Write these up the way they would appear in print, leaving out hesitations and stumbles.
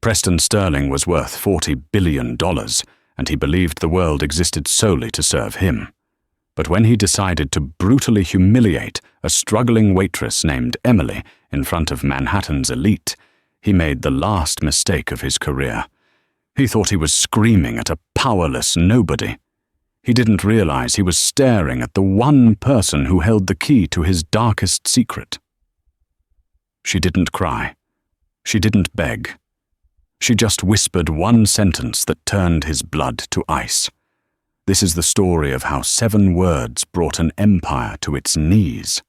Preston Sterling was worth $40 billion, and he believed the world existed solely to serve him. But when he decided to brutally humiliate a struggling waitress named Emily in front of Manhattan's elite, he made the last mistake of his career. He thought he was screaming at a powerless nobody. He didn't realize he was staring at the one person who held the key to his darkest secret. She didn't cry. She didn't beg. She just whispered one sentence that turned his blood to ice. This is the story of how 7 words brought an empire to its knees.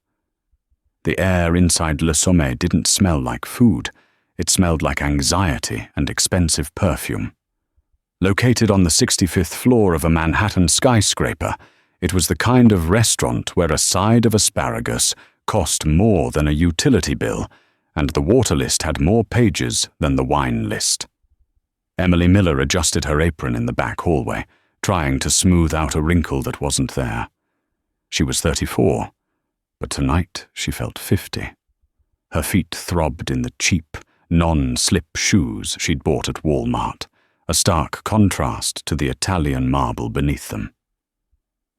The air inside Le Sommet didn't smell like food. It smelled like anxiety and expensive perfume. Located on the 65th floor of a Manhattan skyscraper, it was the kind of restaurant where a side of asparagus cost more than a utility bill, and the water list had more pages than the wine list. Emily Miller adjusted her apron in the back hallway, trying to smooth out a wrinkle that wasn't there. She was 34, but tonight she felt 50. Her feet throbbed in the cheap, non-slip shoes she'd bought at Walmart, a stark contrast to the Italian marble beneath them.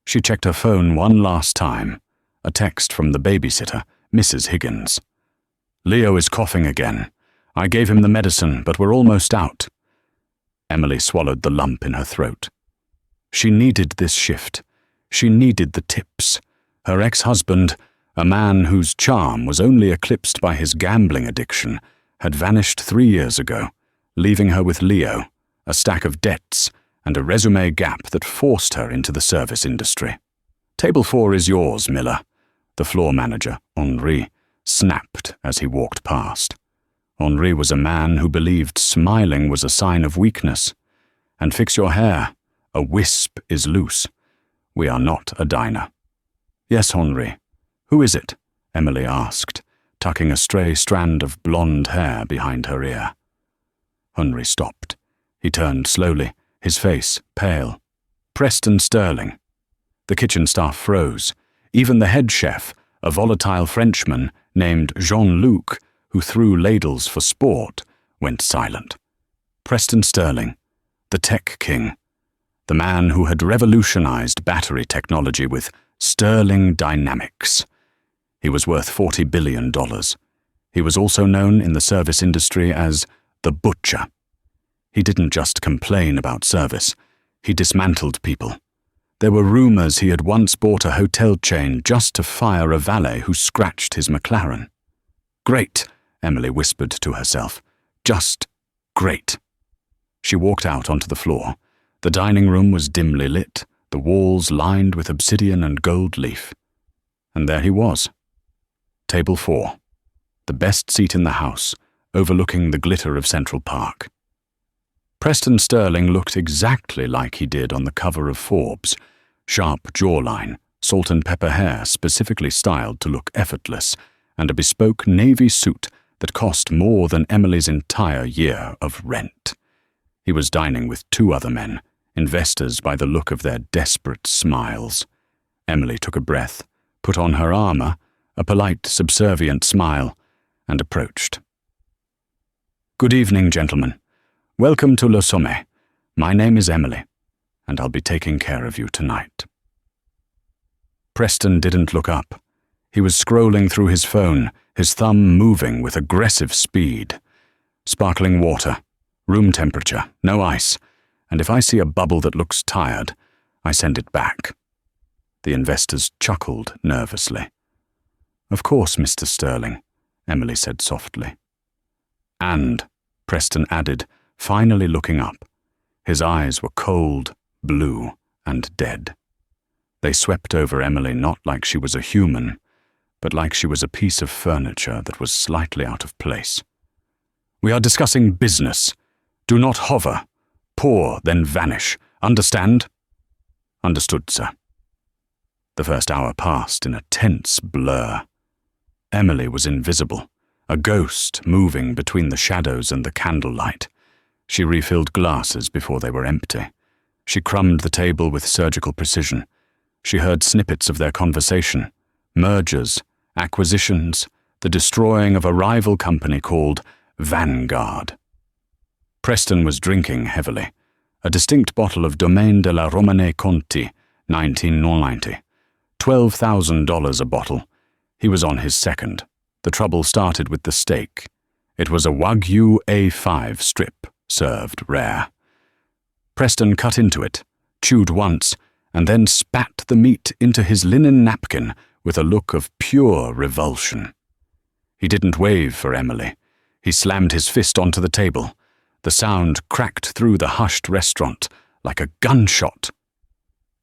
She checked her phone one last time, a text from the babysitter, Mrs. Higgins. "Leo is coughing again. I gave him the medicine, but we're almost out." Emily swallowed the lump in her throat. She needed this shift. She needed the tips. Her ex-husband, a man whose charm was only eclipsed by his gambling addiction, had vanished 3 years ago, leaving her with Leo, a stack of debts, and a resume gap that forced her into the service industry. "Table 4 is yours, Miller," the floor manager, Henri, snapped as he walked past. Henri was a man who believed smiling was a sign of weakness. "And fix your hair. A wisp is loose. We are not a diner." "Yes, Henri. Who is it?" Emily asked, tucking a stray strand of blonde hair behind her ear. Henri stopped. He turned slowly, his face pale. "Preston Sterling." The kitchen staff froze. Even the head chef, a volatile Frenchman named Jean-Luc, who threw ladles for sport, went silent. Preston Sterling, the tech king, the man who had revolutionized battery technology with Sterling Dynamics. He was worth $40 billion. He was also known in the service industry as the Butcher. He didn't just complain about service. He dismantled people. There were rumors he had once bought a hotel chain just to fire a valet who scratched his McLaren. "Great," Emily whispered to herself. "Just great." She walked out onto the floor. The dining room was dimly lit, the walls lined with obsidian and gold leaf. And there he was. Table 4. The best seat in the house, overlooking the glitter of Central Park. Preston Sterling looked exactly like he did on the cover of Forbes. Sharp jawline, salt and pepper hair specifically styled to look effortless, and a bespoke navy suit that cost more than Emily's entire year of rent. He was dining with 2 other men, investors by the look of their desperate smiles. Emily took a breath, put on her armor, a polite, subservient smile, and approached. "Good evening, gentlemen. Welcome to Le Sommet. My name is Emily, and I'll be taking care of you tonight." Preston didn't look up. He was scrolling through his phone, his thumb moving with aggressive speed. "Sparkling water, room temperature, no ice, and if I see a bubble that looks tired, I send it back." The investors chuckled nervously. "Of course, Mr. Sterling," Emily said softly. "And," Preston added, finally looking up. His eyes were cold, blue, and dead. They swept over Emily not like she was a human, but like she was a piece of furniture that was slightly out of place. "We are discussing business. Do not hover. Pour, then vanish. Understand?" "Understood, sir." The first hour passed in a tense blur. Emily was invisible, a ghost moving between the shadows and the candlelight. She refilled glasses before they were empty. She crumbed the table with surgical precision. She heard snippets of their conversation, mergers, acquisitions, the destroying of a rival company called Vanguard. Preston was drinking heavily. A distinct bottle of Domaine de la Romane Conti, 1990. $12,000 a bottle. He was on his second. The trouble started with the steak. It was a Wagyu A5 strip, served rare. Preston cut into it, chewed once, and then spat the meat into his linen napkin with a look of pure revulsion. He didn't wave for Emily. He slammed his fist onto the table. The sound cracked through the hushed restaurant like a gunshot.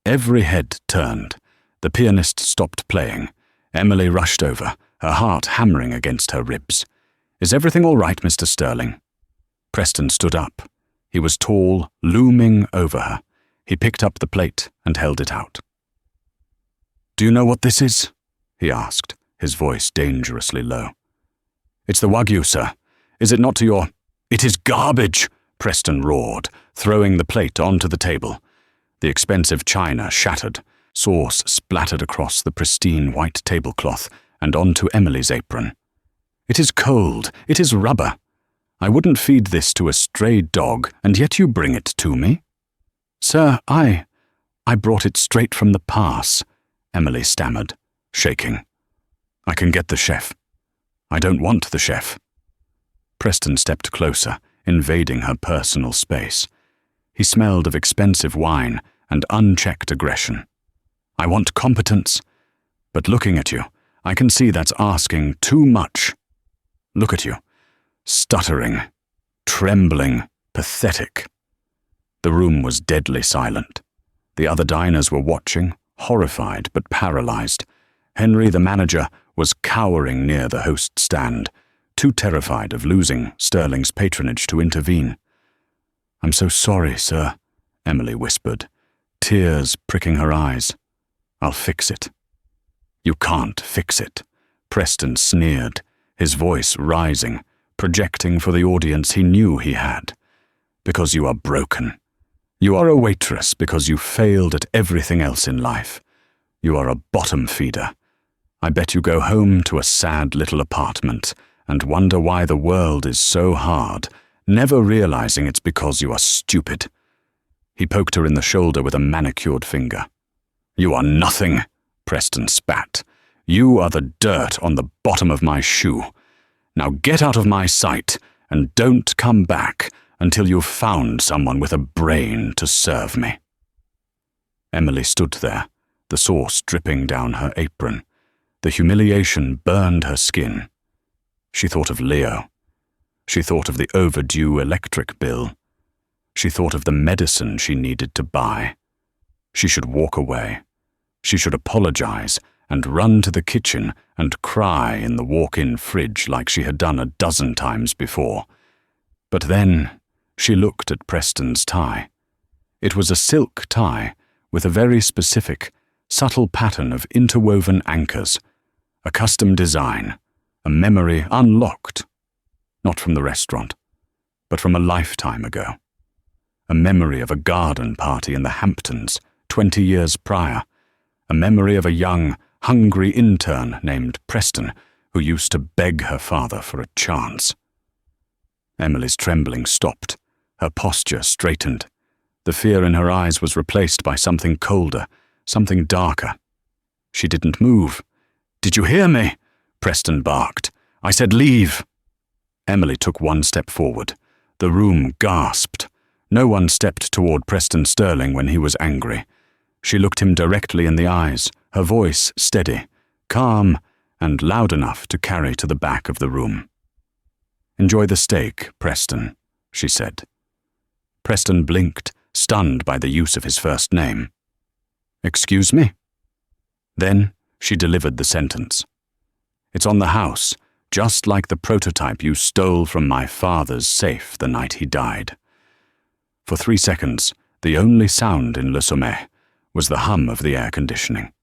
Every head turned. The pianist stopped playing. Emily rushed over, her heart hammering against her ribs. "Is everything all right, Mr. Sterling?" Preston stood up. He was tall, looming over her. He picked up the plate and held it out. "Do you know what this is?" he asked, his voice dangerously low. "It's the Wagyu, sir. Is it not to your—" "It is garbage!" Preston roared, throwing the plate onto the table. The expensive china shattered. Sauce splattered across the pristine white tablecloth and onto Emily's apron. "It is cold. It is rubber. I wouldn't feed this to a stray dog, and yet you bring it to me." "Sir, I brought it straight from the pass," Emily stammered, shaking. "I can get the chef." "I don't want the chef." Preston stepped closer, invading her personal space. He smelled of expensive wine and unchecked aggression. "I want competence, but looking at you, I can see that's asking too much. Look at you, stuttering, trembling, pathetic." The room was deadly silent. The other diners were watching, horrified but paralyzed. Henry, the manager, was cowering near the host stand, too terrified of losing Sterling's patronage to intervene. "I'm so sorry, sir," Emily whispered, tears pricking her eyes. "I'll fix it." "You can't fix it," Preston sneered, his voice rising, projecting for the audience he knew he had. "Because you are broken. You are a waitress because you failed at everything else in life. You are a bottom feeder. I bet you go home to a sad little apartment and wonder why the world is so hard, never realizing it's because you are stupid." He poked her in the shoulder with a manicured finger. "You are nothing," Preston spat. "You are the dirt on the bottom of my shoe. Now get out of my sight and don't come back until you've found someone with a brain to serve me." Emily stood there, the sauce dripping down her apron. The humiliation burned her skin. She thought of Leo. She thought of the overdue electric bill. She thought of the medicine she needed to buy. She should walk away. She should apologize and run to the kitchen and cry in the walk-in fridge like she had done a dozen times before. But then she looked at Preston's tie. It was a silk tie with a very specific, subtle pattern of interwoven anchors, a custom design, a memory unlocked, not from the restaurant, but from a lifetime ago. A memory of a garden party in the Hamptons 20 years prior, a memory of a young, hungry intern named Preston who used to beg her father for a chance. Emily's trembling stopped, her posture straightened. The fear in her eyes was replaced by something colder, something darker. She didn't move. "Did you hear me?" Preston barked. "I said leave." Emily took one step forward. The room gasped. No one stepped toward Preston Sterling when he was angry. She looked him directly in the eyes, her voice steady, calm, and loud enough to carry to the back of the room. "Enjoy the steak, Preston," she said. Preston blinked, stunned by the use of his first name. "Excuse me?" Then she delivered the sentence. "It's on the house, just like the prototype you stole from my father's safe the night he died." For 3 seconds, the only sound in Le Sommet was the hum of the air conditioning.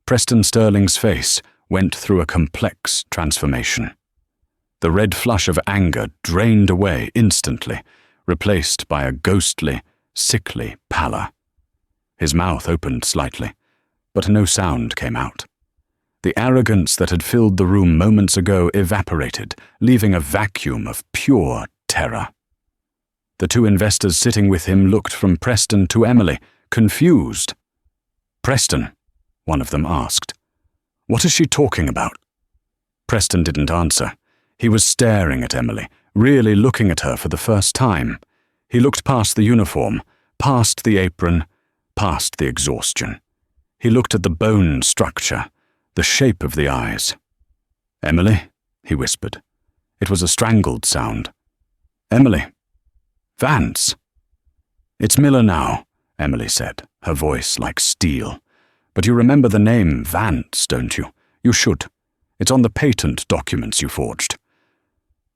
Preston Sterling's face went through a complex transformation. The red flush of anger drained away instantly, replaced by a ghostly, sickly pallor. His mouth opened slightly, but no sound came out. The arrogance that had filled the room moments ago evaporated, leaving a vacuum of pure terror. The two investors sitting with him looked from Preston to Emily, confused. "Preston," one of them asked. "What is she talking about?" Preston didn't answer. He was staring at Emily, really looking at her for the first time. He looked past the uniform, past the apron, past the exhaustion. He looked at the bone structure, the shape of the eyes. "Emily," he whispered. It was a strangled sound. "Emily. Vance." "It's Miller now," Emily said, her voice like steel. "But you remember the name Vance, don't you? You should. It's on the patent documents you forged."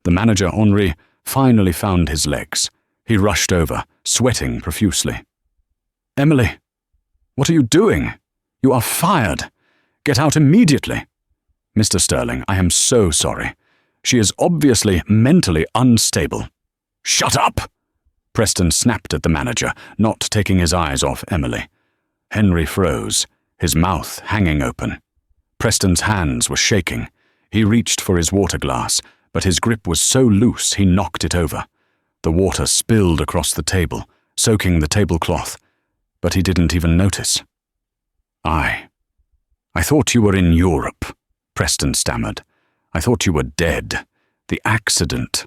The manager, Henri, finally found his legs. He rushed over, sweating profusely. "Emily, what are you doing? You are fired. Get out immediately." "Mr. Sterling, I am so sorry. She is obviously mentally unstable." "Shut up!" Preston snapped at the manager, not taking his eyes off Emily. Henry froze, his mouth hanging open. Preston's hands were shaking. He reached for his water glass, but his grip was so loose he knocked it over. The water spilled across the table, soaking the tablecloth, but he didn't even notice. I thought you were in Europe," Preston stammered. "I thought you were dead. The accident."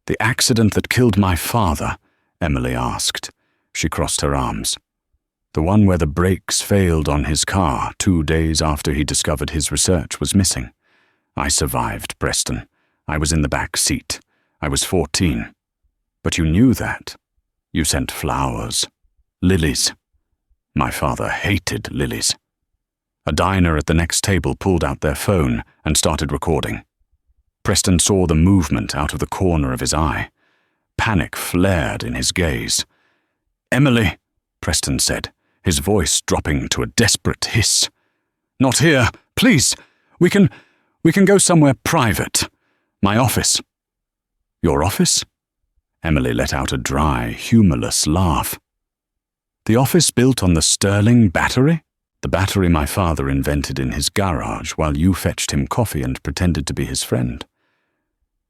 "The accident that killed my father?" Emily asked. She crossed her arms. "The one where the brakes failed on his car 2 days after he discovered his research was missing. I survived, Preston. I was in the back seat. I was 14. But you knew that. You sent flowers. Lilies. My father hated lilies." A diner at the next table pulled out their phone and started recording. Preston saw the movement out of the corner of his eye. Panic flared in his gaze. "Emily," Preston said, his voice dropping to a desperate hiss. "Not here, please. We can go somewhere private. My office." "Your office?" Emily let out a dry, humorless laugh. "The office built on the Sterling battery? The battery my father invented in his garage while you fetched him coffee and pretended to be his friend."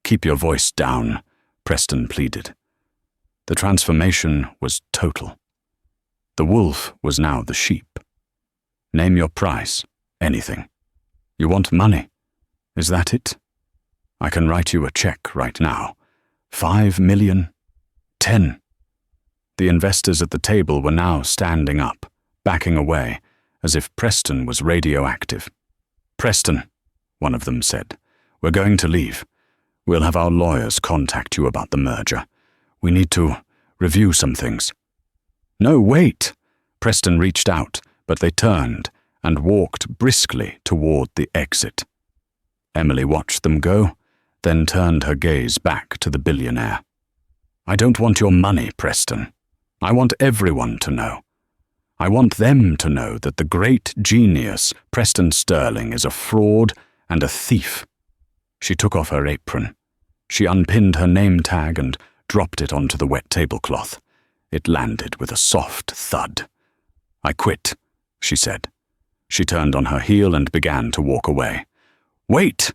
"Keep your voice down," Preston pleaded. The transformation was total. The wolf was now the sheep. "Name your price. Anything. You want money? Is that it? I can write you a check right now. 5 million? 10. The investors at the table were now standing up, backing away, as if Preston was radioactive. "Preston," one of them said, "we're going to leave. We'll have our lawyers contact you about the merger. We need to review some things." "No, wait." Preston reached out, but they turned and walked briskly toward the exit. Emily watched them go, then turned her gaze back to the billionaire. "I don't want your money, Preston. I want everyone to know. I want them to know that the great genius, Preston Sterling, is a fraud and a thief." She took off her apron. She unpinned her name tag and dropped it onto the wet tablecloth. It landed with a soft thud. "I quit," she said. She turned on her heel and began to walk away. "Wait!"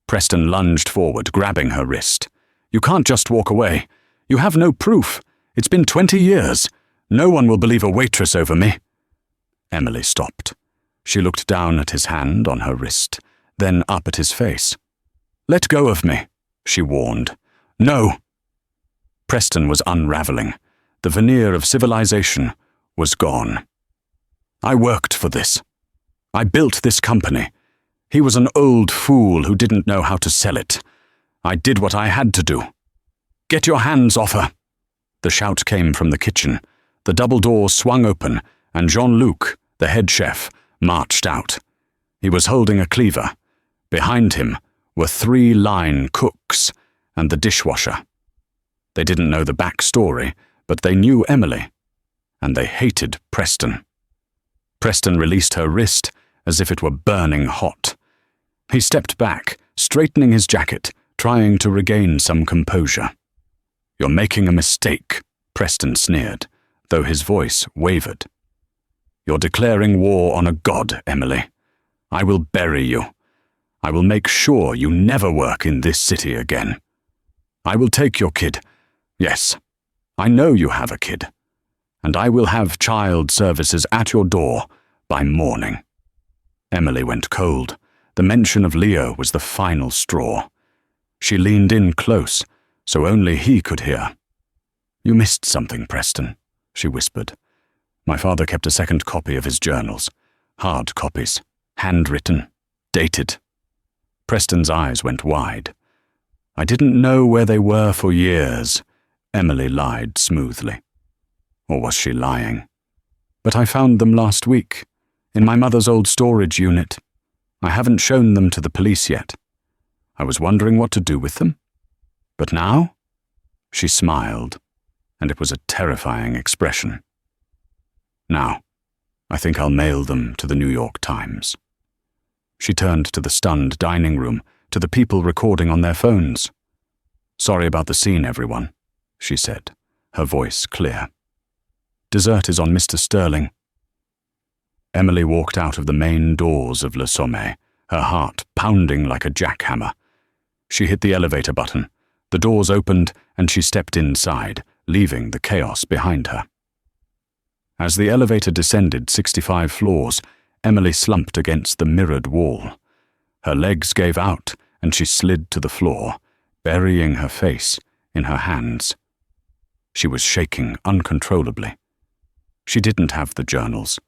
Preston lunged forward, grabbing her wrist. "You can't just walk away. You have no proof. It's been 20 years. No one will believe a waitress over me." Emily stopped. She looked down at his hand on her wrist, then up at his face. "Let go of me," she warned. "No." Preston was unraveling. The veneer of civilization was gone. "I worked for this. I built this company. He was an old fool who didn't know how to sell it. I did what I had to do. Get your hands off her." The shout came from the kitchen. The double doors swung open, and Jean-Luc, the head chef, marched out. He was holding a cleaver. Behind him were 3 line cooks and the dishwasher. They didn't know the backstory, but they knew Emily, and they hated Preston. Preston released her wrist as if it were burning hot. He stepped back, straightening his jacket, trying to regain some composure. "You're making a mistake," Preston sneered, though his voice wavered. "You're declaring war on a god, Emily. I will bury you. I will make sure you never work in this city again. I will take your kid. Yes, I know you have a kid, and I will have child services at your door by morning." Emily went cold. The mention of Leo was the final straw. She leaned in close, so only he could hear. "You missed something, Preston," she whispered. "My father kept a second copy of his journals. Hard copies, handwritten, dated." Preston's eyes went wide. "I didn't know where they were for years," Emily lied smoothly. Or was she lying? "But I found them last week, in my mother's old storage unit. I haven't shown them to the police yet. I was wondering what to do with them. But now?" She smiled, and it was a terrifying expression. "Now, I think I'll mail them to the New York Times." She turned to the stunned dining room, to the people recording on their phones. "Sorry about the scene, everyone," she said, her voice clear. "Dessert is on Mr. Sterling." Emily walked out of the main doors of Le Sommet, her heart pounding like a jackhammer. She hit the elevator button. The doors opened, and she stepped inside, leaving the chaos behind her. As the elevator descended 65 floors, Emily slumped against the mirrored wall. Her legs gave out, and she slid to the floor, burying her face in her hands. She was shaking uncontrollably. She didn't have the journals.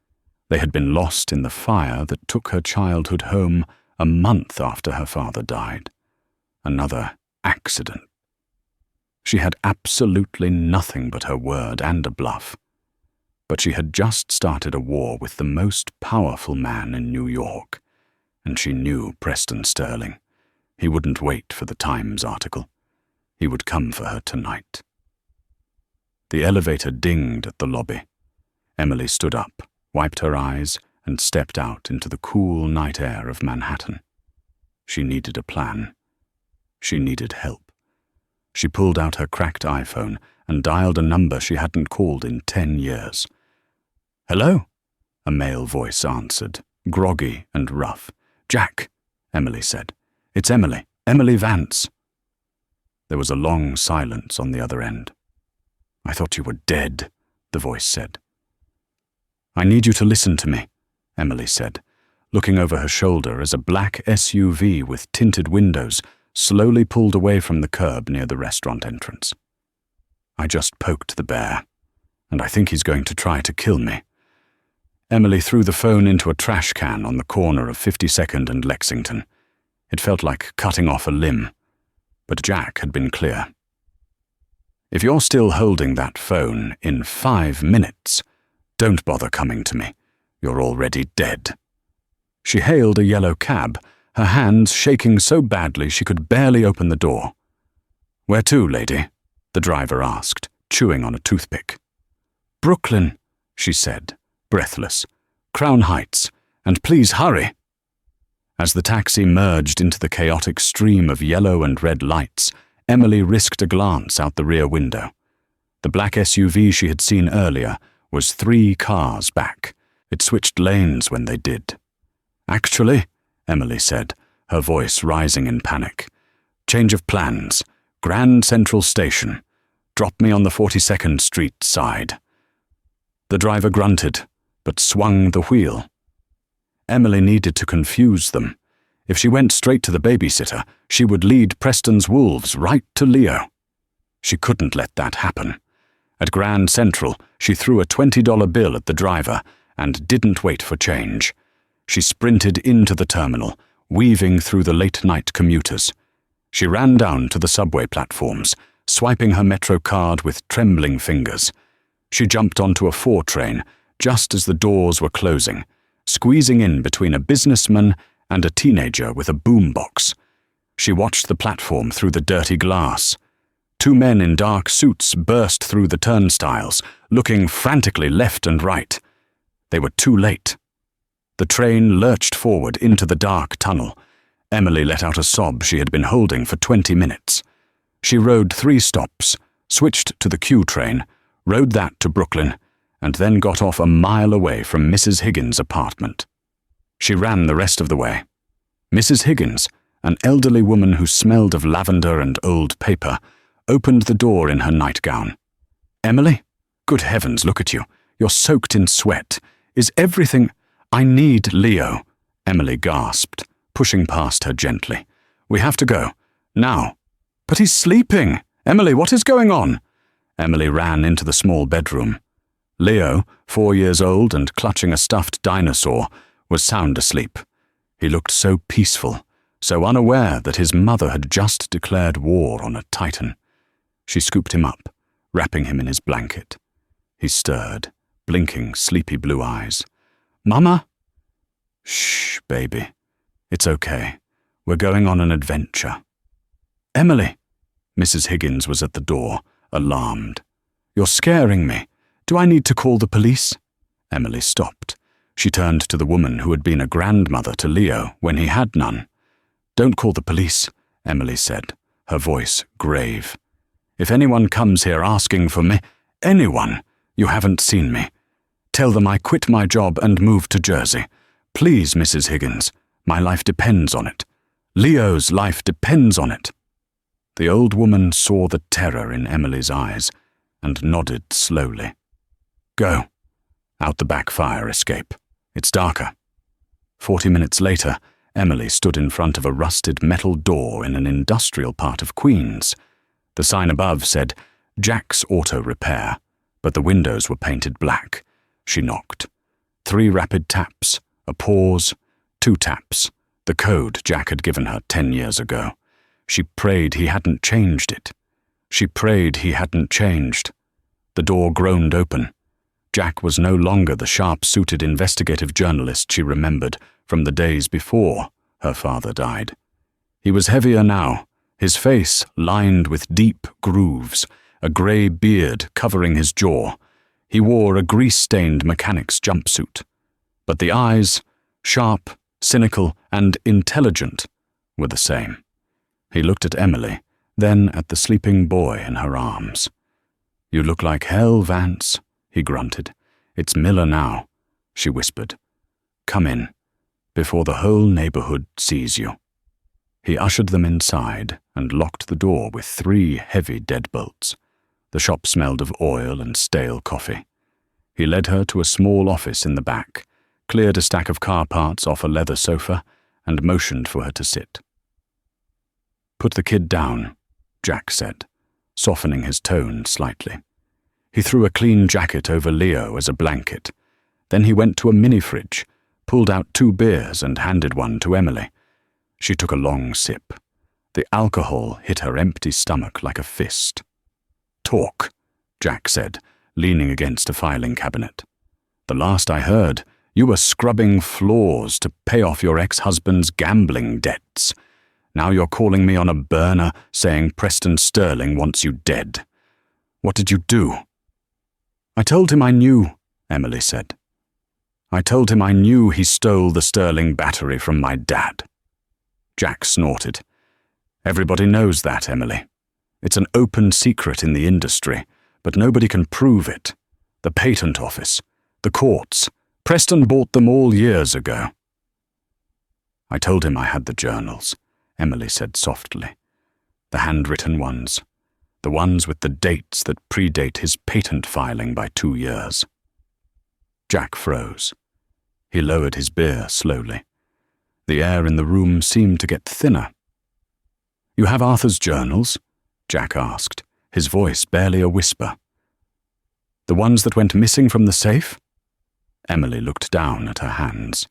They had been lost in the fire that took her childhood home a month after her father died. Another accident. She had absolutely nothing but her word and a bluff. But she had just started a war with the most powerful man in New York, and she knew Preston Sterling. He wouldn't wait for the Times article. He would come for her tonight. The elevator dinged at the lobby. Emily stood up, wiped her eyes, and stepped out into the cool night air of Manhattan. She needed a plan. She needed help. She pulled out her cracked iPhone and dialed a number she hadn't called in 10 years. "Hello?" a male voice answered, groggy and rough. "Jack," Emily said. "It's Emily. Emily Vance." There was a long silence on the other end. "I thought you were dead," the voice said. "I need you to listen to me," Emily said, looking over her shoulder as a black SUV with tinted windows slowly pulled away from the curb near the restaurant entrance. "I just poked the bear, and I think he's going to try to kill me." Emily threw the phone into a trash can on the corner of 52nd and Lexington. It felt like cutting off a limb, but Jack had been clear. "If you're still holding that phone in 5 minutes, don't bother coming to me. You're already dead." She hailed a yellow cab, her hands shaking so badly she could barely open the door. "Where to, lady?" the driver asked, chewing on a toothpick. "Brooklyn," she said, breathless. "Crown Heights, and please hurry." As the taxi merged into the chaotic stream of yellow and red lights, Emily risked a glance out the rear window. The black SUV she had seen earlier was 3 cars back. It switched lanes when they did. "Actually," Emily said, her voice rising in panic. "Change of plans. Grand Central Station. Drop me on the 42nd Street side." The driver grunted, but swung the wheel. Emily needed to confuse them. If she went straight to the babysitter, she would lead Preston's wolves right to Leo. She couldn't let that happen. At Grand Central, she threw a $20 bill at the driver and didn't wait for change. She sprinted into the terminal, weaving through the late-night commuters. She ran down to the subway platforms, swiping her Metro card with trembling fingers. She jumped onto a 4 train just as the doors were closing, squeezing in between a businessman and a teenager with a boombox. She watched the platform through the dirty glass. 2 men in dark suits burst through the turnstiles, looking frantically left and right. They were too late. The train lurched forward into the dark tunnel. Emily let out a sob she had been holding for 20 minutes. She rode 3 stops, switched to the Q train, rode that to Brooklyn, and then got off a mile away from Mrs. Higgins' apartment. She ran the rest of the way. Mrs. Higgins, an elderly woman who smelled of lavender and old paper, opened the door in her nightgown. Emily? Good heavens, look at you. You're soaked in sweat. Is everything— I need Leo, Emily gasped, pushing past her gently. We have to go. Now. But he's sleeping. Emily, what is going on? Emily ran into the small bedroom. Leo, 4 years old and clutching a stuffed dinosaur, was sound asleep. He looked so peaceful, so unaware that his mother had just declared war on a titan. She scooped him up, wrapping him in his blanket. He stirred, blinking sleepy blue eyes. Mama? Shh, baby. It's okay. We're going on an adventure. Emily! Mrs. Higgins was at the door, alarmed. You're scaring me. Do I need to call the police? Emily stopped. She turned to the woman who had been a grandmother to Leo when he had none. Don't call the police, Emily said, her voice grave. If anyone comes here asking for me, anyone, you haven't seen me. Tell them I quit my job and moved to Jersey. Please, Mrs. Higgins, my life depends on it. Leo's life depends on it. The old woman saw the terror in Emily's eyes and nodded slowly. Go. Out the back fire escape. It's darker. 40 minutes later, Emily stood in front of a rusted metal door in an industrial part of Queens. The sign above said, Jack's Auto Repair, but the windows were painted black. She knocked. 3 rapid taps, a pause, 2 taps, the code Jack had given her 10 years ago. She prayed he hadn't changed it. She prayed he hadn't changed. The door groaned open. Jack was no longer the sharp-suited investigative journalist she remembered from the days before her father died. He was heavier now, his face lined with deep grooves, a grey beard covering his jaw. He wore a grease-stained mechanic's jumpsuit. But the eyes, sharp, cynical, and intelligent, were the same. He looked at Emily, then at the sleeping boy in her arms. You look like hell, Vance, he grunted. It's Miller now, she whispered. Come in, before the whole neighborhood sees you. He ushered them inside and locked the door with 3 heavy deadbolts. The shop smelled of oil and stale coffee. He led her to a small office in the back, cleared a stack of car parts off a leather sofa, and motioned for her to sit. Put the kid down, Jack said, softening his tone slightly. He threw a clean jacket over Leo as a blanket. Then he went to a mini-fridge, pulled out 2 beers and handed one to Emily. She took a long sip. The alcohol hit her empty stomach like a fist. Talk, Jack said, leaning against a filing cabinet. The last I heard, you were scrubbing floors to pay off your ex-husband's gambling debts. Now you're calling me on a burner, saying Preston Sterling wants you dead. What did you do? I told him I knew, Emily said. I told him I knew he stole the Sterling battery from my dad. Jack snorted. Everybody knows that, Emily. It's an open secret in the industry, but nobody can prove it. The patent office, the courts. Preston bought them all years ago. I told him I had the journals, Emily said softly. The handwritten ones. The ones with the dates that predate his patent filing by 2 years. Jack froze. He lowered his beer slowly. The air in the room seemed to get thinner. You have Arthur's journals? Jack asked, his voice barely a whisper. The ones that went missing from the safe? Emily looked down at her hands.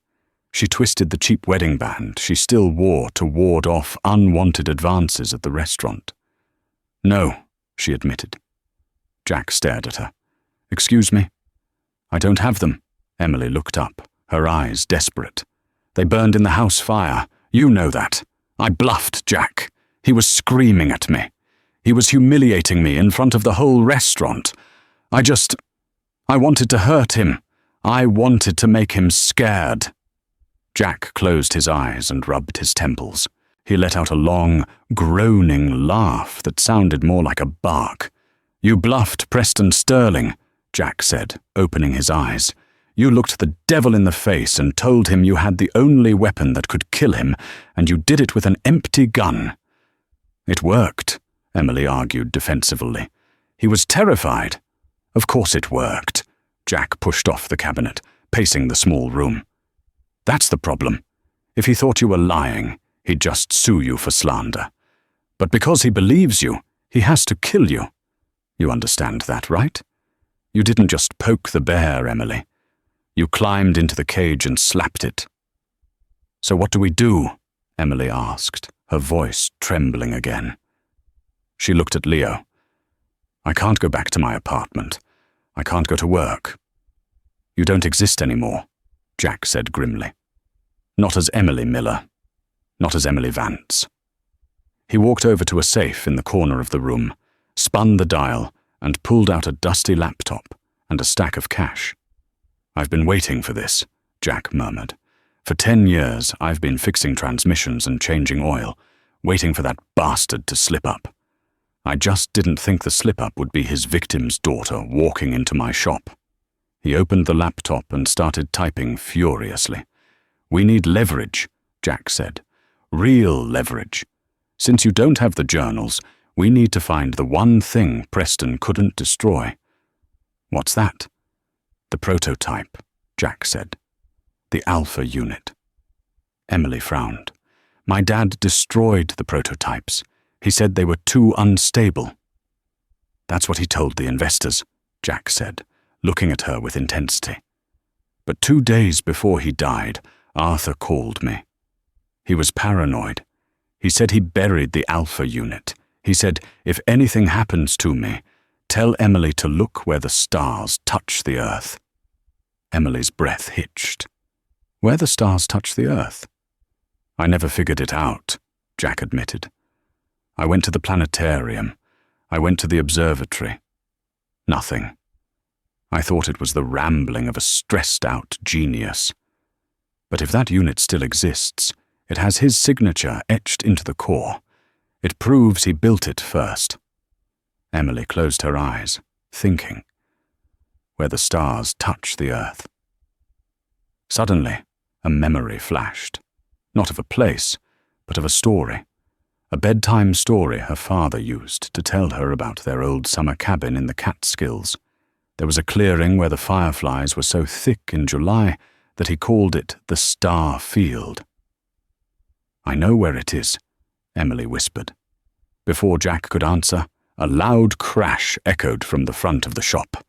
She twisted the cheap wedding band she still wore to ward off unwanted advances at the restaurant. No, she admitted. Jack stared at her. Excuse me? I don't have them. Emily looked up, her eyes desperate. They burned in the house fire. You know that. I bluffed Jack. He was screaming at me. He was humiliating me in front of the whole restaurant. I wanted to hurt him. I wanted to make him scared. Jack closed his eyes and rubbed his temples. He let out a long, groaning laugh that sounded more like a bark. You bluffed Preston Sterling, Jack said, opening his eyes. You looked the devil in the face and told him you had the only weapon that could kill him, and you did it with an empty gun. It worked, Emily argued defensively. He was terrified. Of course it worked. Jack pushed off the cabinet, pacing the small room. That's the problem. If he thought you were lying, he'd just sue you for slander. But because he believes you, he has to kill you. You understand that, right? You didn't just poke the bear, Emily. You climbed into the cage and slapped it. So what do we do? Emily asked, her voice trembling again. She looked at Leo. I can't go back to my apartment. I can't go to work. You don't exist anymore, Jack said grimly. Not as Emily Miller. Not as Emily Vance. He walked over to a safe in the corner of the room, spun the dial, and pulled out a dusty laptop and a stack of cash. I've been waiting for this, Jack murmured. For 10 years, I've been fixing transmissions and changing oil, waiting for that bastard to slip up. I just didn't think the slip-up would be his victim's daughter walking into my shop. He opened the laptop and started typing furiously. We need leverage, Jack said. Real leverage. Since you don't have the journals, we need to find the one thing Preston couldn't destroy. What's that? The prototype, Jack said. The Alpha unit. Emily frowned. My dad destroyed the prototypes. He said they were too unstable. That's what he told the investors, Jack said, looking at her with intensity. But 2 days before he died, Arthur called me. He was paranoid. He said he buried the Alpha unit. He said, if anything happens to me, tell Emily to look where the stars touch the earth. Emily's breath hitched. Where the stars touch the earth? I never figured it out, Jack admitted. I went to the planetarium. I went to the observatory. Nothing. I thought it was the rambling of a stressed-out genius. But if that unit still exists, it has his signature etched into the core. It proves he built it first. Emily closed her eyes, thinking. Where the stars touch the earth. Suddenly, a memory flashed. Not of a place, but of a story. A bedtime story her father used to tell her about their old summer cabin in the Catskills. There was a clearing where the fireflies were so thick in July that he called it the Star Field. I know where it is, Emily whispered. Before Jack could answer, a loud crash echoed from the front of the shop.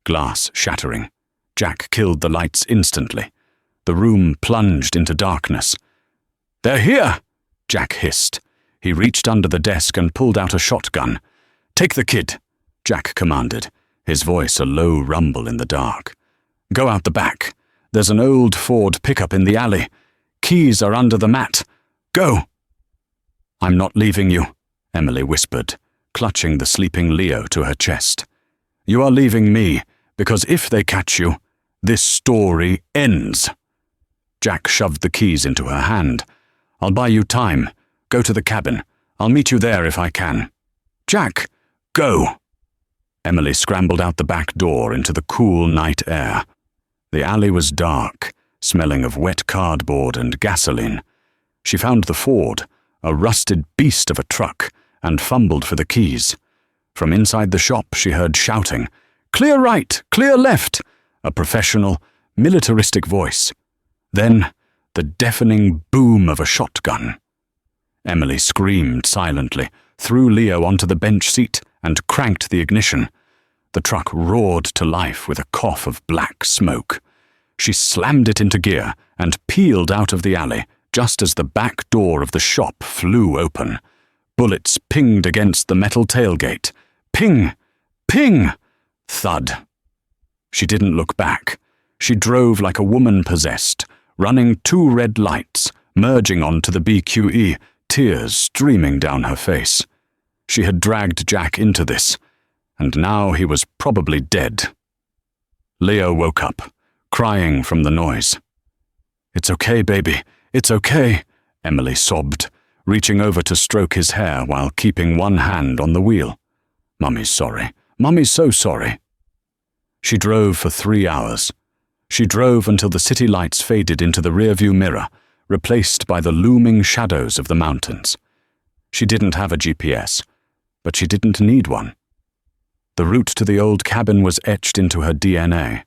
Glass shattering. Jack killed the lights instantly. The room plunged into darkness. They're here, Jack hissed. He reached under the desk and pulled out a shotgun. Take the kid, Jack commanded, his voice a low rumble in the dark. Go out the back. There's an old Ford pickup in the alley. Keys are under the mat. Go! I'm not leaving you, Emily whispered, clutching the sleeping Leo to her chest. You are leaving me, because if they catch you, this story ends. Jack shoved the keys into her hand. I'll buy you time. Go to the cabin. I'll meet you there if I can. Jack, go! Emily scrambled out the back door into the cool night air. The alley was dark, smelling of wet cardboard and gasoline. She found the Ford, a rusted beast of a truck, and fumbled for the keys. From inside the shop she heard shouting, Clear right, clear left, a professional, militaristic voice. Then, the deafening boom of a shotgun. Emily screamed silently, threw Leo onto the bench seat, and cranked the ignition. The truck roared to life with a cough of black smoke. She slammed it into gear and peeled out of the alley just as the back door of the shop flew open. Bullets pinged against the metal tailgate. Ping! Ping! Thud. She didn't look back. She drove like a woman possessed, running 2 red lights, merging onto the BQE, tears streaming down her face. She had dragged Jack into this, and now he was probably dead. Leo woke up, crying from the noise. It's okay, baby. It's okay, Emily sobbed, reaching over to stroke his hair while keeping one hand on the wheel. Mummy's sorry. Mummy's so sorry. She drove for 3 hours. She drove until the city lights faded into the rearview mirror, replaced by the looming shadows of the mountains. She didn't have a GPS, but she didn't need one. The route to the old cabin was etched into her DNA.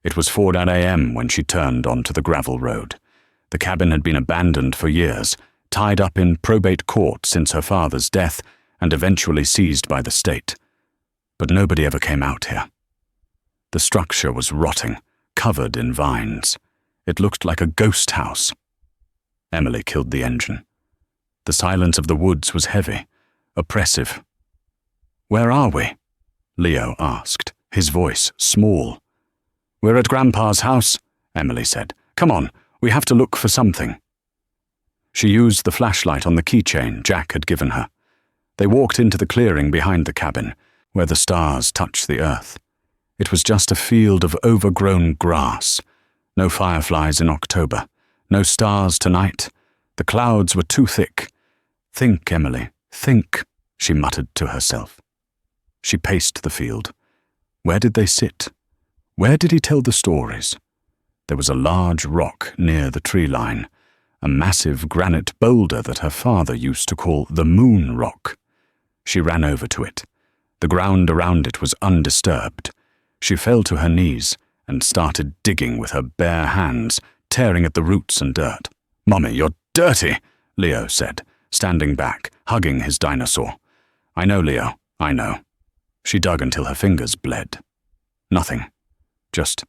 It was 4 a.m. when she turned onto the gravel road. The cabin had been abandoned for years, tied up in probate court since her father's death, and eventually seized by the state. But nobody ever came out here. The structure was rotting, covered in vines. It looked like a ghost house. Emily killed the engine. The silence of the woods was heavy, oppressive. "Where are we?" Leo asked, his voice small. "We're at Grandpa's house," Emily said. "Come on, we have to look for something." She used the flashlight on the keychain Jack had given her. They walked into the clearing behind the cabin, where the stars touched the earth. It was just a field of overgrown grass. No fireflies in October. No stars tonight. The clouds were too thick. "Think, Emily, think," she muttered to herself. She paced the field. Where did they sit? Where did he tell the stories? There was a large rock near the tree line, a massive granite boulder that her father used to call the Moon Rock. She ran over to it. The ground around it was undisturbed. She fell to her knees and started digging with her bare hands, tearing at the roots and dirt. "Mommy, you're dirty," Leo said, standing back, hugging his dinosaur. "I know, Leo, I know." She dug until her fingers bled. Nothing. Just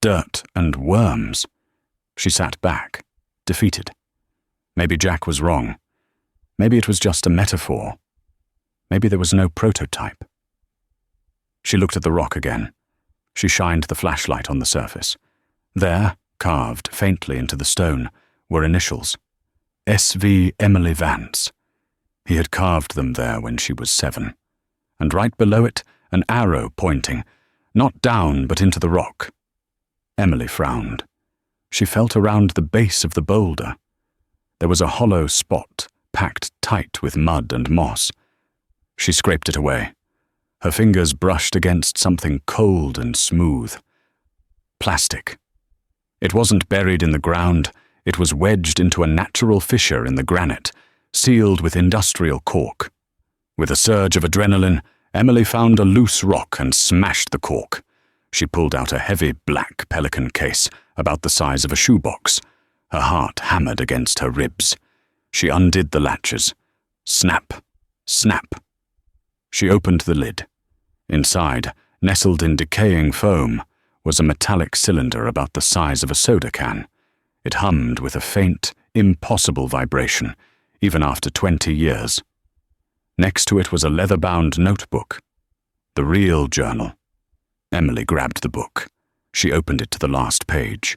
dirt and worms. She sat back, defeated. Maybe Jack was wrong. Maybe it was just a metaphor. Maybe there was no prototype. She looked at the rock again. She shined the flashlight on the surface. There, carved faintly into the stone, were initials. S.V. Emily Vance. He had carved them there when she was 7. And right below it, an arrow pointing, not down but into the rock. Emily frowned. She felt around the base of the boulder. There was a hollow spot, packed tight with mud and moss. She scraped it away. Her fingers brushed against something cold and smooth. Plastic. It wasn't buried in the ground. It was wedged into a natural fissure in the granite, sealed with industrial cork. With a surge of adrenaline, Emily found a loose rock and smashed the cork. She pulled out a heavy black pelican case, about the size of a shoebox. Her heart hammered against her ribs. She undid the latches. Snap, snap. She opened the lid. Inside, nestled in decaying foam, was a metallic cylinder about the size of a soda can. It hummed with a faint, impossible vibration, even after 20 years. Next to it was a leather-bound notebook. The real journal. Emily grabbed the book. She opened it to the last page.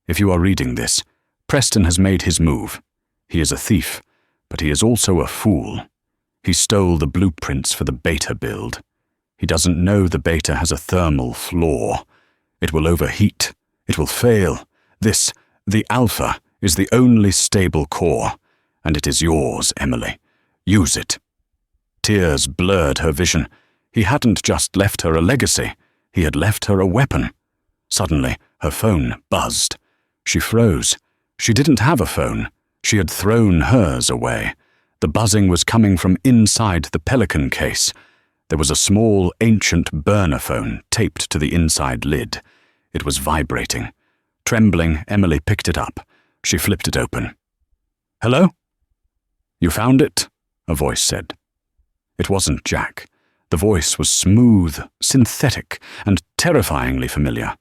If you are reading this, Preston has made his move. He is a thief, but he is also a fool. He stole the blueprints for the beta build. He doesn't know the beta has a thermal flaw. It will overheat. It will fail. This, the alpha, is the only stable core, and it is yours, Emily. Use it. Tears blurred her vision. He hadn't just left her a legacy. He had left her a weapon. Suddenly, her phone buzzed. She froze. She didn't have a phone. She had thrown hers away. The buzzing was coming from inside the pelican case. There was a small, ancient burner phone taped to the inside lid. It was vibrating. Trembling, Emily picked it up. She flipped it open. "Hello?" "You found it?" a voice said. It wasn't Jack. The voice was smooth, synthetic, and terrifyingly familiar.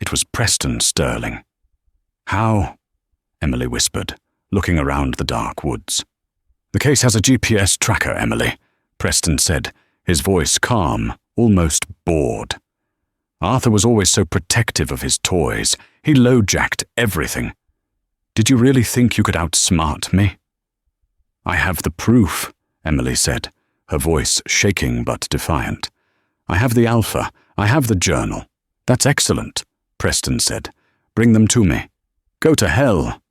It was Preston Sterling. "How?" Emily whispered, looking around the dark woods. "The case has a GPS tracker, Emily," Preston said, his voice calm, almost bored. "Arthur was always so protective of his toys. He low-jacked everything. Did you really think you could outsmart me?" "I have the proof," Emily said, her voice shaking but defiant. "I have the alpha. I have the journal." "That's excellent," Preston said. "Bring them to me." "Go to hell."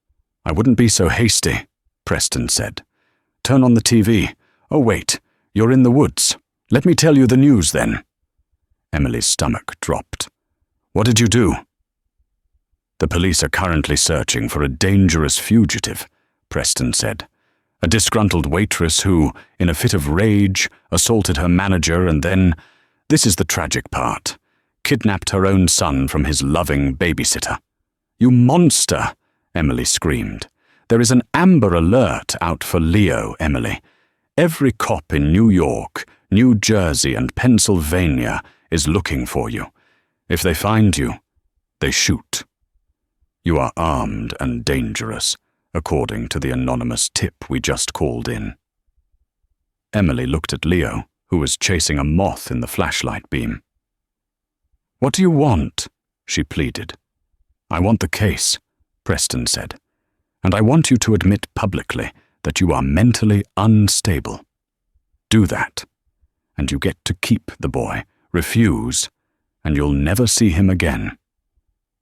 "I wouldn't be so hasty," Preston said. "Turn on the TV. Oh, wait, you're in the woods. Let me tell you the news then." Emily's stomach dropped. "What did you do?" "The police are currently searching for a dangerous fugitive," Preston said. "A disgruntled waitress who, in a fit of rage, assaulted her manager and This is the tragic part. Kidnapped her own son from his loving babysitter. You monster, Emily screamed. There is an Amber Alert out for Leo, Emily. Every cop in New York, New Jersey, and Pennsylvania is looking for you. If they find you, they shoot. You are armed and dangerous, according to the anonymous tip we just called in. Emily looked at Leo, who was chasing a moth in the flashlight beam. What do you want? She pleaded. I want the case, Preston said. And I want you to admit publicly that you are mentally unstable. Do that, and you get to keep the boy. Refuse, and you'll never see him again.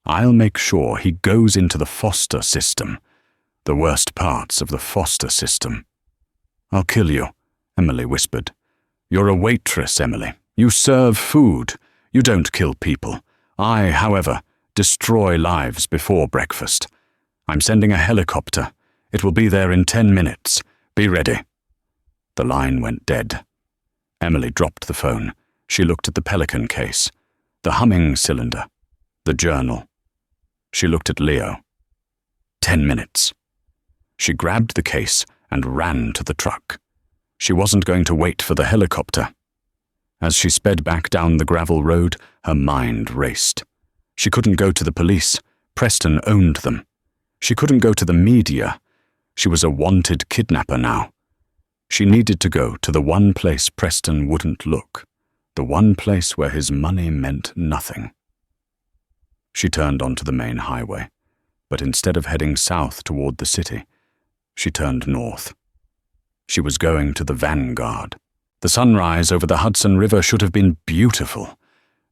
I'll make sure he goes into the foster system, the worst parts of the foster system. I'll kill you, Emily whispered. You're a waitress, Emily. You serve food. You don't kill people. I, however, destroy lives before breakfast. I'm sending a helicopter. It will be there in 10 minutes. Be ready. The line went dead. Emily dropped the phone. She looked at the Pelican case, the humming cylinder, the journal. She looked at Leo. 10 minutes. She grabbed the case and ran to the truck. She wasn't going to wait for the helicopter. As she sped back down the gravel road, her mind raced. She couldn't go to the police. Preston owned them. She couldn't go to the media. She was a wanted kidnapper now. She needed to go to the one place Preston wouldn't look, the one place where his money meant nothing. She turned onto the main highway, but instead of heading south toward the city, she turned north. She was going to the Vanguard. The sunrise over the Hudson River should have been beautiful,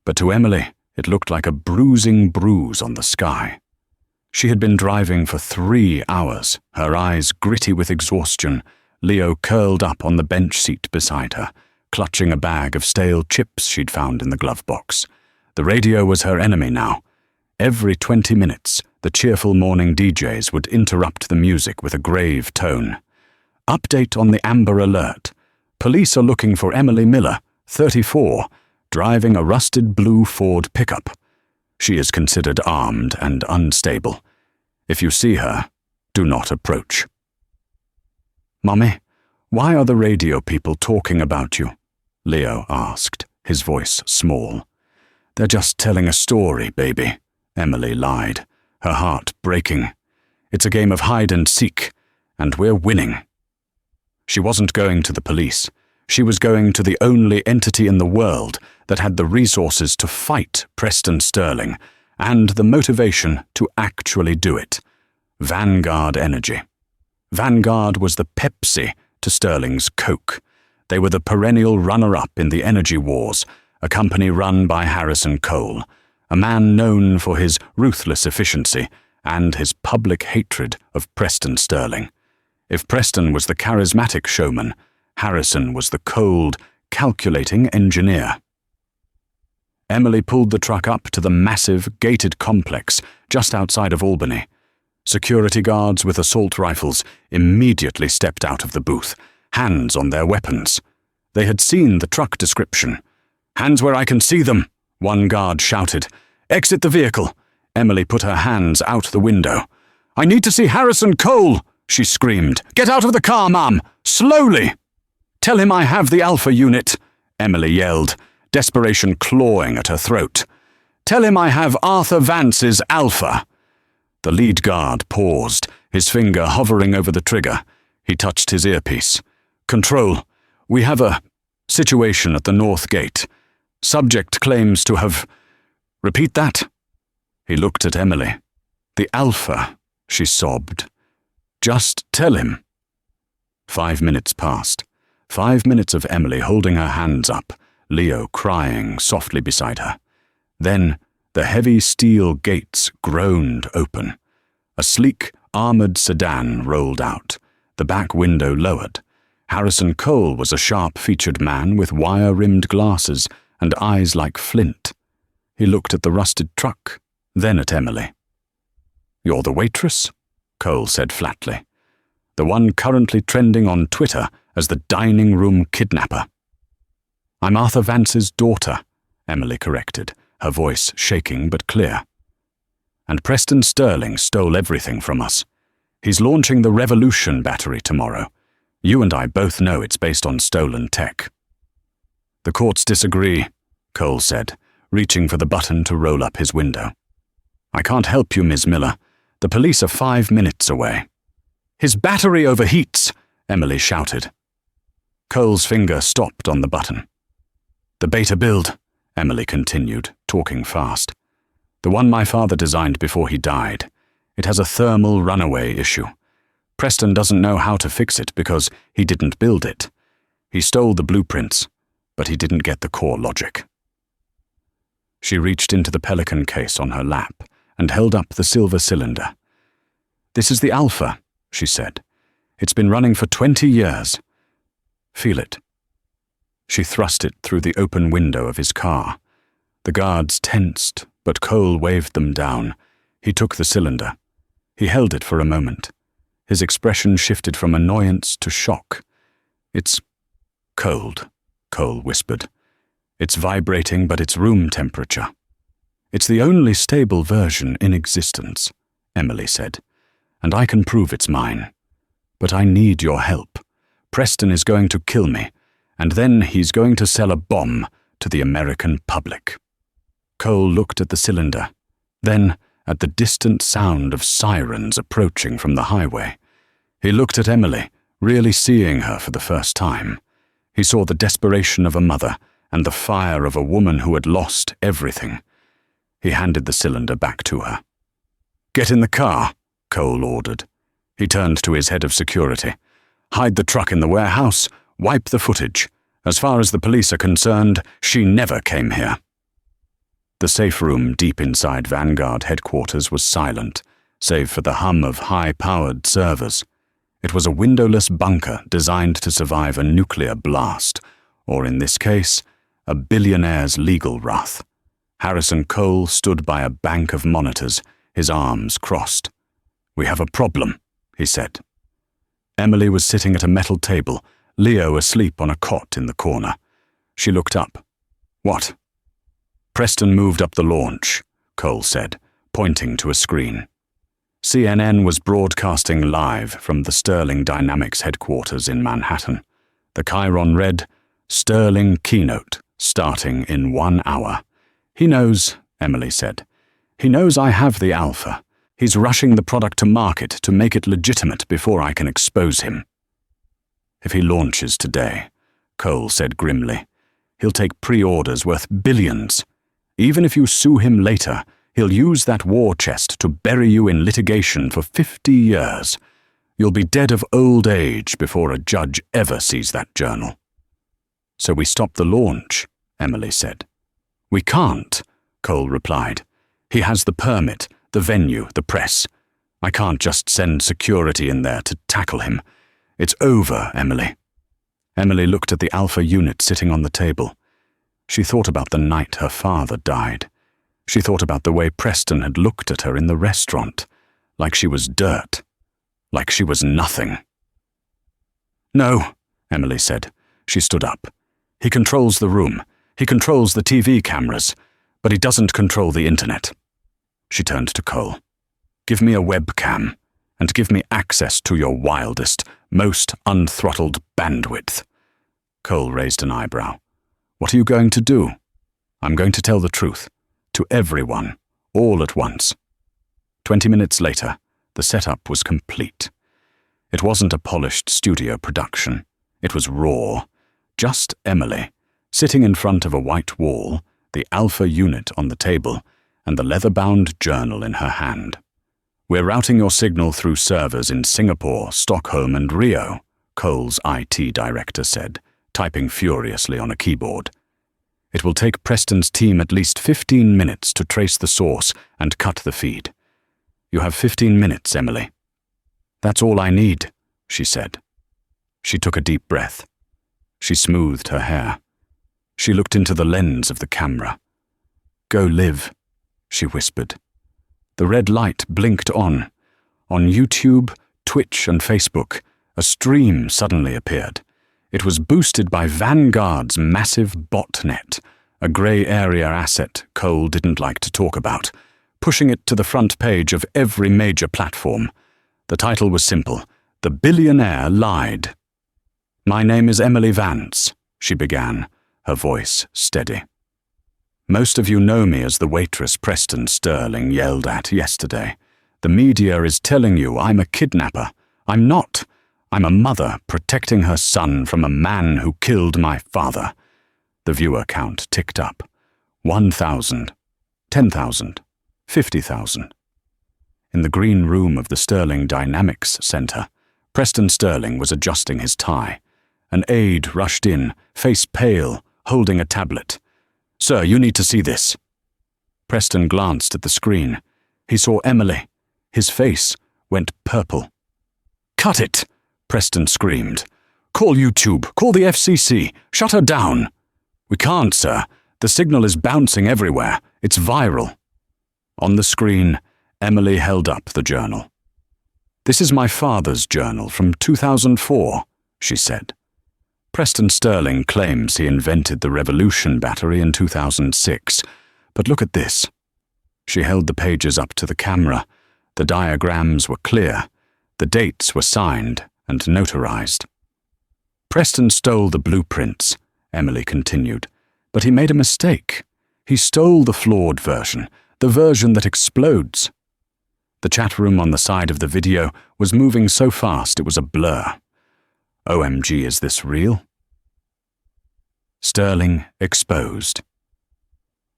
but to Emily it looked like a bruising bruise on the sky. She had been driving for 3 hours, her eyes gritty with exhaustion, Leo curled up on the bench seat beside her, clutching a bag of stale chips she'd found in the glove box. The radio was her enemy now. Every 20 minutes, the cheerful morning DJs would interrupt the music with a grave tone. Update on the Amber Alert. Police are looking for Emily Miller, 34, driving a rusted blue Ford pickup. She is considered armed and unstable. If you see her, do not approach. Mummy, why are the radio people talking about you? Leo asked, his voice small. They're just telling a story, baby, Emily lied, her heart breaking. It's a game of hide and seek, and we're winning. She wasn't going to the police. She was going to the only entity in the world that had the resources to fight Preston Sterling and the motivation to actually do it. Vanguard Energy. Vanguard was the Pepsi to Sterling's Coke. They were the perennial runner-up in the energy wars, a company run by Harrison Cole, a man known for his ruthless efficiency and his public hatred of Preston Sterling. If Preston was the charismatic showman, Harrison was the cold, calculating engineer. Emily pulled the truck up to the massive, gated complex just outside of Albany. Security guards with assault rifles immediately stepped out of the booth, hands on their weapons. They had seen the truck description. "Hands where I can see them," one guard shouted. "Exit the vehicle." Emily put her hands out the window. "I need to see Harrison Cole," she screamed. "Get out of the car, ma'am! Slowly!" "Tell him I have the Alpha unit," Emily yelled, desperation clawing at her throat. "Tell him I have Arthur Vance's Alpha." The lead guard paused, his finger hovering over the trigger. He touched his earpiece. "Control, we have a situation at the North Gate. Subject claims to have..." "Repeat that." He looked at Emily. "The Alpha," she sobbed. "Just tell him." 5 minutes passed. 5 minutes of Emily holding her hands up, Leo crying softly beside her. Then the heavy steel gates groaned open. A sleek, armored sedan rolled out, the back window lowered. Harrison Cole was a sharp-featured man with wire-rimmed glasses and eyes like flint. He looked at the rusted truck, then at Emily. "You're the waitress?" Cole said flatly. "The one currently trending on Twitter as the dining room kidnapper." I'm Arthur Vance's daughter, Emily corrected, her voice shaking but clear. And Preston Sterling stole everything from us. He's launching the Revolution battery tomorrow. You and I both know it's based on stolen tech. The courts disagree, Cole said, reaching for the button to roll up his window. I can't help you, Ms. Miller. The police are 5 minutes away. His battery overheats, Emily shouted. Cole's finger stopped on the button. The beta build, Emily continued, talking fast. The one my father designed before he died. It has a thermal runaway issue. Preston doesn't know how to fix it because he didn't build it. He stole the blueprints, but he didn't get the core logic. She reached into the Pelican case on her lap and held up the silver cylinder. This is the Alpha, she said. It's been running for 20 years. Feel it. She thrust it through the open window of his car. The guards tensed, but Cole waved them down. He took the cylinder. He held it for a moment. His expression shifted from annoyance to shock. It's cold, Cole whispered. It's vibrating, but it's room temperature. It's the only stable version in existence, Emily said, and I can prove it's mine. But I need your help. Preston is going to kill me, and then he's going to sell a bomb to the American public. Cole looked at the cylinder, then at the distant sound of sirens approaching from the highway. He looked at Emily, really seeing her for the first time. He saw the desperation of a mother and the fire of a woman who had lost everything. He handed the cylinder back to her. Get in the car, Cole ordered. He turned to his head of security. Hide the truck in the warehouse, wipe the footage. As far as the police are concerned, she never came here. The safe room deep inside Vanguard headquarters was silent, save for the hum of high-powered servers. It was a windowless bunker designed to survive a nuclear blast, or in this case, a billionaire's legal wrath. Harrison Cole stood by a bank of monitors, his arms crossed. We have a problem, he said. Emily was sitting at a metal table, Leo asleep on a cot in the corner. She looked up. What? Preston moved up the launch, Cole said, pointing to a screen. CNN was broadcasting live from the Sterling Dynamics headquarters in Manhattan. The chyron read, Sterling keynote, starting in 1 hour. He knows, Emily said. He knows I have the Alpha. He's rushing the product to market to make it legitimate before I can expose him. If he launches today, Cole said grimly, he'll take pre-orders worth billions. Even if you sue him later, he'll use that war chest to bury you in litigation for 50 years. You'll be dead of old age before a judge ever sees that journal. So we stop the launch, Emily said. We can't, Cole replied. He has the permit, the venue, the press. I can't just send security in there to tackle him. It's over, Emily. Emily looked at the Alpha unit sitting on the table. She thought about the night her father died. She thought about the way Preston had looked at her in the restaurant, like she was dirt, like she was nothing. No, Emily said. She stood up. He controls the room. He controls the TV cameras, but he doesn't control the internet. She turned to Cole. Give me a webcam, and give me access to your wildest, most unthrottled bandwidth. Cole raised an eyebrow. What are you going to do? I'm going to tell the truth. To everyone, all at once. 20 minutes later, the setup was complete. It wasn't a polished studio production. It was raw. Just Emily, sitting in front of a white wall, the Alpha unit on the table, and the leather-bound journal in her hand. We're routing your signal through servers in Singapore, Stockholm, and Rio, Cole's IT director said, typing furiously on a keyboard. It will take Preston's team at least 15 minutes to trace the source and cut the feed. You have 15 minutes, Emily. That's all I need, she said. She took a deep breath. She smoothed her hair. She looked into the lens of the camera. Go live, she whispered. The red light blinked on. On YouTube, Twitch, and Facebook, a stream suddenly appeared. It was boosted by Vanguard's massive botnet, a grey area asset Cole didn't like to talk about, pushing it to the front page of every major platform. The title was simple: "The Billionaire Lied." "My name is Emily Vance," she began, her voice steady. "Most of you know me as the waitress Preston Sterling yelled at yesterday. The media is telling you I'm a kidnapper. I'm not. I'm a mother protecting her son from a man who killed my father." The viewer count ticked up. 1,000, 10,000, 50,000. In the green room of the Sterling Dynamics Center, Preston Sterling was adjusting his tie. An aide rushed in, face pale, holding a tablet. "Sir, you need to see this." Preston glanced at the screen. He saw Emily. His face went purple. "Cut it!" Preston screamed. "Call YouTube, call the FCC, shut her down." "We can't, sir. The signal is bouncing everywhere. It's viral." On the screen, Emily held up the journal. "This is my father's journal from 2004, she said. "Preston Sterling claims he invented the revolution battery in 2006, but look at this." She held the pages up to the camera. The diagrams were clear. The dates were signed and notarized. "Preston stole the blueprints," Emily continued, "but he made a mistake. He stole the flawed version, the version that explodes." The chat room on the side of the video was moving so fast it was a blur. OMG, is this real? Sterling exposed.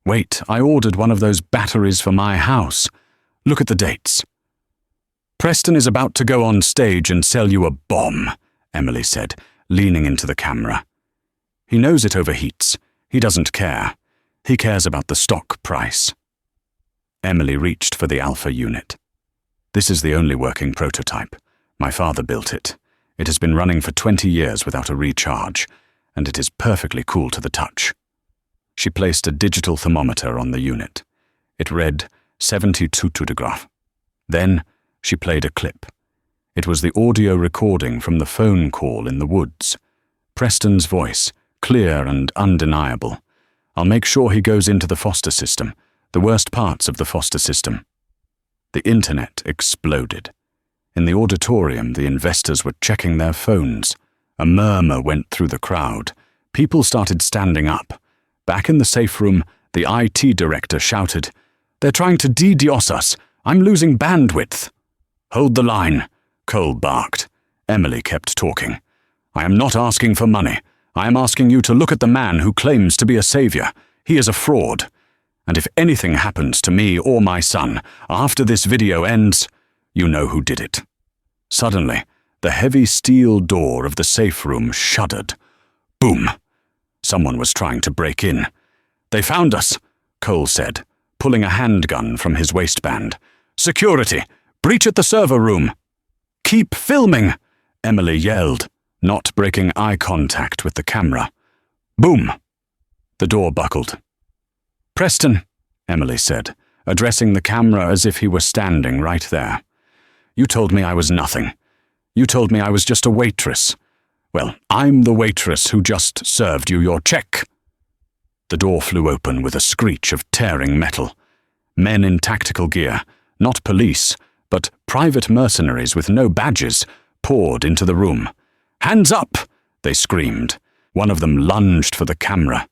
"Wait, I ordered one of those batteries for my house. Look at the dates." "Preston is about to go on stage and sell you a bomb," Emily said, leaning into the camera. "He knows it overheats. He doesn't care. He cares about the stock price." Emily reached for the Alpha unit. "This is the only working prototype. My father built it. It has been running for 20 years without a recharge, and it is perfectly cool to the touch." She placed a digital thermometer on the unit. It read 72°. Then she played a clip. It was the audio recording from the phone call in the woods. Preston's voice, clear and undeniable. "I'll make sure he goes into the foster system, the worst parts of the foster system." The internet exploded. In the auditorium, the investors were checking their phones. A murmur went through the crowd. People started standing up. Back in the safe room, the IT director shouted, "They're trying to DDoS us. I'm losing bandwidth." "Hold the line," Cole barked. Emily kept talking. "I am not asking for money. I am asking you to look at the man who claims to be a savior. He is a fraud. And if anything happens to me or my son after this video ends, you know who did it." Suddenly, the heavy steel door of the safe room shuddered. Boom! Someone was trying to break in. "They found us," Cole said, pulling a handgun from his waistband. "Security! Breach at the server room!" "Keep filming!" Emily yelled, not breaking eye contact with the camera. Boom! The door buckled. "Preston," Emily said, addressing the camera as if he were standing right there. "You told me I was nothing. You told me I was just a waitress. Well, I'm the waitress who just served you your check." The door flew open with a screech of tearing metal. Men in tactical gear, not police, but private mercenaries with no badges, poured into the room. "Hands up!" they screamed. One of them lunged for the camera.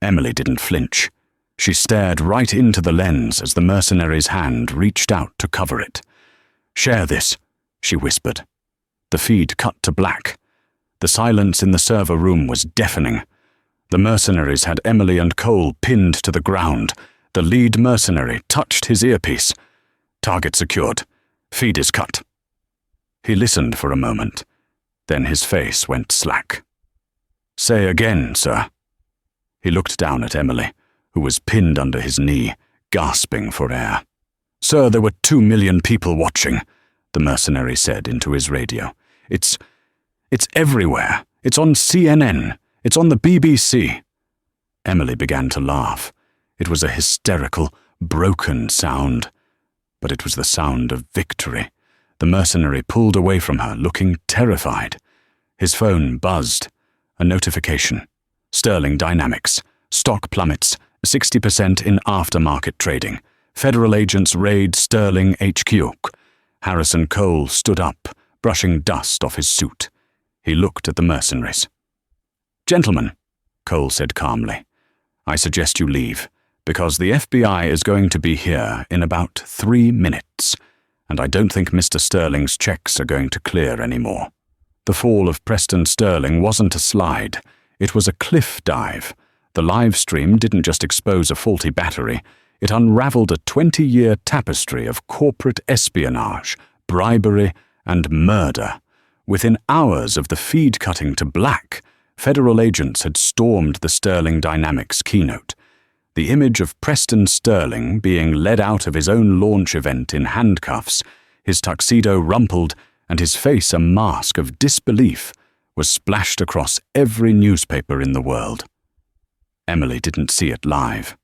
Emily didn't flinch. She stared right into the lens as the mercenary's hand reached out to cover it. "Share this," she whispered. The feed cut to black. The silence in the server room was deafening. The mercenaries had Emily and Cole pinned to the ground. The lead mercenary touched his earpiece. "Target secured. Feed is cut." He listened for a moment. Then his face went slack. "Say again, sir." He looked down at Emily, who was pinned under his knee, gasping for air. "Sir, there were 2 million people watching," the mercenary said into his radio. It's everywhere. It's on CNN. It's on the BBC." Emily began to laugh. It was a hysterical, broken sound. But it was the sound of victory. The mercenary pulled away from her, looking terrified. His phone buzzed. A notification. Sterling Dynamics. Stock plummets. 60% in aftermarket trading. Federal agents raid Sterling HQ. Harrison Cole stood up, brushing dust off his suit. He looked at the mercenaries. "Gentlemen," Cole said calmly, "I suggest you leave, because the FBI is going to be here in about 3 minutes, and I don't think Mr. Sterling's checks are going to clear anymore." The fall of Preston Sterling wasn't a slide. It was a cliff dive. The live stream didn't just expose a faulty battery. It unraveled a 20-year tapestry of corporate espionage, bribery, and murder. Within hours of the feed cutting to black, federal agents had stormed the Sterling Dynamics keynote. The image of Preston Sterling being led out of his own launch event in handcuffs, his tuxedo rumpled and his face a mask of disbelief, was splashed across every newspaper in the world. Emily didn't see it live.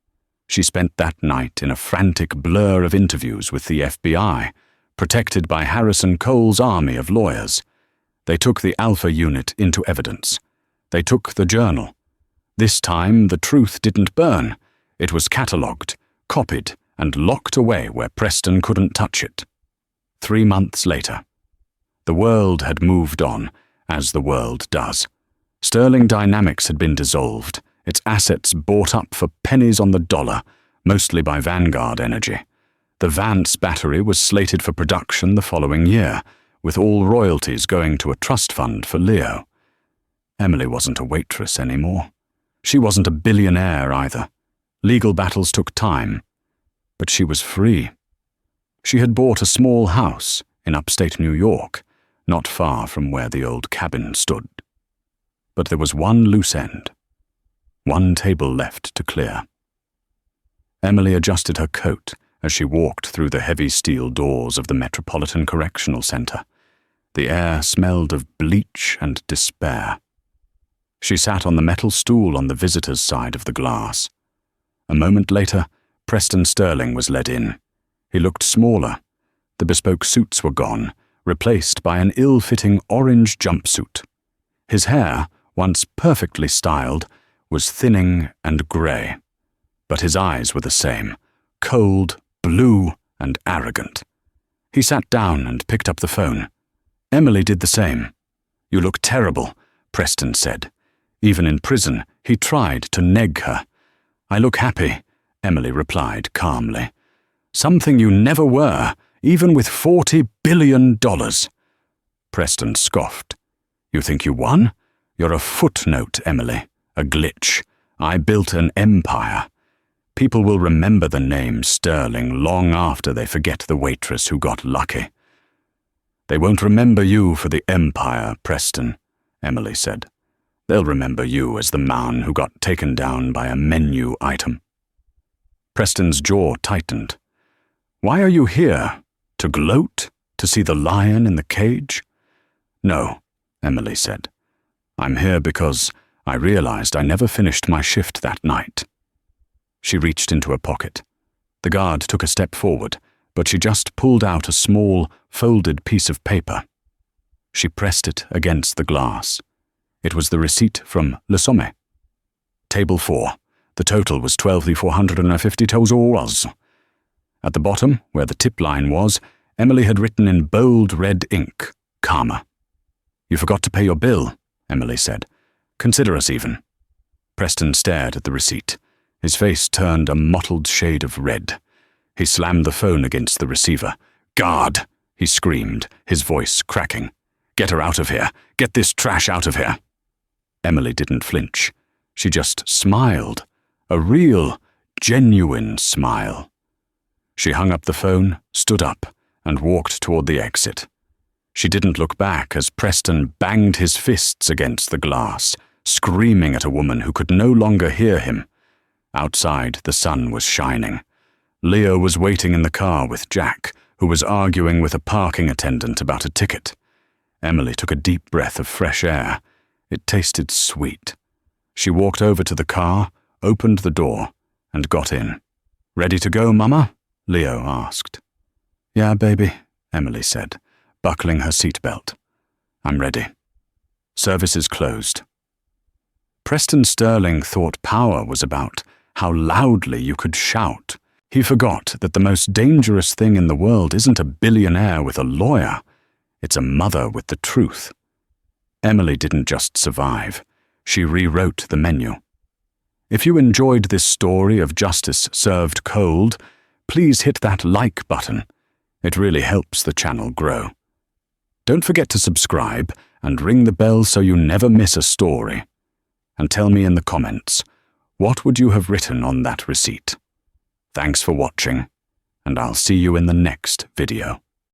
She spent that night in a frantic blur of interviews with the FBI, protected by Harrison Cole's army of lawyers. They took the Alpha Unit into evidence. They took the journal. This time the truth didn't burn. It was catalogued, copied, and locked away where Preston couldn't touch it. 3 months later. The world had moved on, as the world does. Sterling Dynamics had been dissolved, its assets bought up for pennies on the dollar, mostly by Vanguard Energy. The Vance battery was slated for production the following year, with all royalties going to a trust fund for Leo. Emily wasn't a waitress anymore. She wasn't a billionaire either. Legal battles took time, but she was free. She had bought a small house in upstate New York, not far from where the old cabin stood. But there was one loose end. One table left to clear. Emily adjusted her coat as she walked through the heavy steel doors of the Metropolitan Correctional Center. The air smelled of bleach and despair. She sat on the metal stool on the visitor's side of the glass. A moment later, Preston Sterling was led in. He looked smaller. The bespoke suits were gone, replaced by an ill-fitting orange jumpsuit. His hair, once perfectly styled, was thinning and grey. But his eyes were the same, cold, blue, and arrogant. He sat down and picked up the phone. Emily did the same. "You look terrible," Preston said. Even in prison, he tried to neg her. "I look happy," Emily replied calmly. "Something you never were, even with $40 billion. Preston scoffed. "You think you won? You're a footnote, Emily. A glitch. I built an empire. People will remember the name Sterling long after they forget the waitress who got lucky." "They won't remember you for the empire, Preston," Emily said. "They'll remember you as the man who got taken down by a menu item." Preston's jaw tightened. "Why are you here? To gloat? To see the lion in the cage?" "No," Emily said. "I'm here because I realized I never finished my shift that night." She reached into her pocket. The guard took a step forward, but she just pulled out a small, folded piece of paper. She pressed it against the glass. It was the receipt from Le Sommet. Table 4. The total was $12,450. At the bottom, where the tip line was, Emily had written in bold red ink, "Karma." "You forgot to pay your bill," Emily said. "Consider us even." Preston stared at the receipt. His face turned a mottled shade of red. He slammed the phone against the receiver. "Guard!" he screamed, his voice cracking. "Get her out of here! Get this trash out of here!" Emily didn't flinch. She just smiled. A real, genuine smile. She hung up the phone, stood up, and walked toward the exit. She didn't look back as Preston banged his fists against the glass, screaming at a woman who could no longer hear him. Outside, the sun was shining. Leo was waiting in the car with Jack, who was arguing with a parking attendant about a ticket. Emily took a deep breath of fresh air. It tasted sweet. She walked over to the car, opened the door, and got in. "Ready to go, Mama?" Leo asked. "Yeah, baby," Emily said, buckling her seatbelt. "I'm ready." "Service is closed." Preston Sterling thought power was about how loudly you could shout. He forgot that the most dangerous thing in the world isn't a billionaire with a lawyer, it's a mother with the truth. Emily didn't just survive, she rewrote the menu. If you enjoyed this story of justice served cold, please hit that like button. It really helps the channel grow. Don't forget to subscribe and ring the bell so you never miss a story. And tell me in the comments, what would you have written on that receipt? Thanks for watching, and I'll see you in the next video.